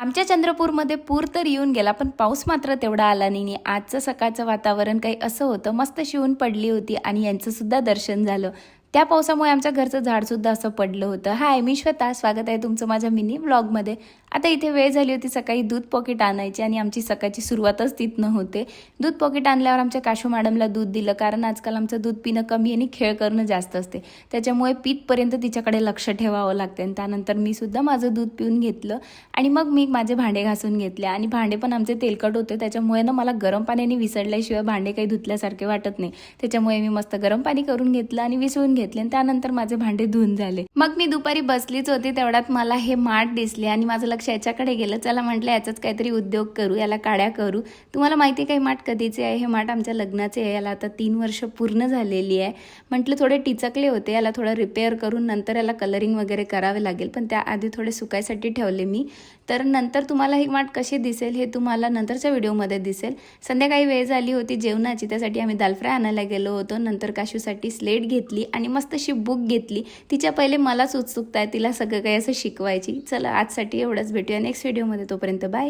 आमच्या चंद्रपूरमध्ये पूर तर येऊन गेला, पण पाऊस मात्र तेवढा आला नाही. आजचं सकाळचं वातावरण काही असं होतं, मस्त शिवून पडली होती आणि यांचं सुद्धा दर्शन झालं. त्या पावसामुळे आमच्या घरचं झाडसुद्धा असं पडलं होतं. हाय, मी श्वेता, स्वागत आहे तुमचं माझ्या मिनी व्लॉगमध्ये. आता इथे वेळ झाली होती सकाळी दूध पॉकेट आणायची आणि आमची सकाळची सुरुवातच तिथनं होते. दूध पॉकेट आणल्यावर आमच्या काशू मॅडमला दूध दिलं, कारण आजकाल आमचं दूध पिणं कमी आणि खेळ करणं जास्त असते. त्याच्यामुळे पीतपर्यंत तिच्याकडे लक्ष ठेवावं लागते. आणि त्यानंतर मी सुद्धा माझं दूध पिऊन घेतलं आणि मग मी माझे भांडे घासून घेतले. आणि भांडे पण आमचे तेलकट होते, त्याच्यामुळे ना मला गरम पाण्याने विसळल्याशिवाय भांडे काही धुतल्यासारखे वाटत नाही. त्याच्यामुळे मी मस्त गरम पाणी करून घेतलं आणि विसळून घेतले आणि त्यानंतर माझे भांडे धुवून झाले. मग मी दुपारी बसलीच होती, तेवढ्यात मला हे माठ दिसले आणि माझं लक्ष याच्याकडे गेलं. चला म्हटलं याचाच काहीतरी उद्योग करू, याला काड्या करू. तुम्हाला माहिती आहे काही माठ कधीचे आहे? हे माठ आमच्या लग्नाचे आहे. याला आता 3 वर्ष पूर्ण झालेली आहे. म्हटलं थोडे टिचकले होते, याला थोडं रिपेअर करून नंतर याला कलरिंग वगैरे करावे लागेल, पण त्याआधी थोडे सुकायसाठी ठेवले मी. तर नंतर तुम्हाला ही माठ कशी दिसेल हे तुम्हाला नंतरच्या व्हिडिओमध्ये दिसेल. संध्याकाळी वेळ झाली होती जेवणाची, त्यासाठी आम्ही दाल फ्राय आणायला गेलो होतो. नंतर काशूसाठी स्लेट घेतली आणि मस्त अशी बुक घेतली. तिच्या पहिले मलाच उत्सुकता आहे तिला सगळं काही असं शिकवायची. चला आजसाठी एवढंच, भेटूया नेक्स्ट व्हिडिओमध्ये. तोपर्यंत बाय.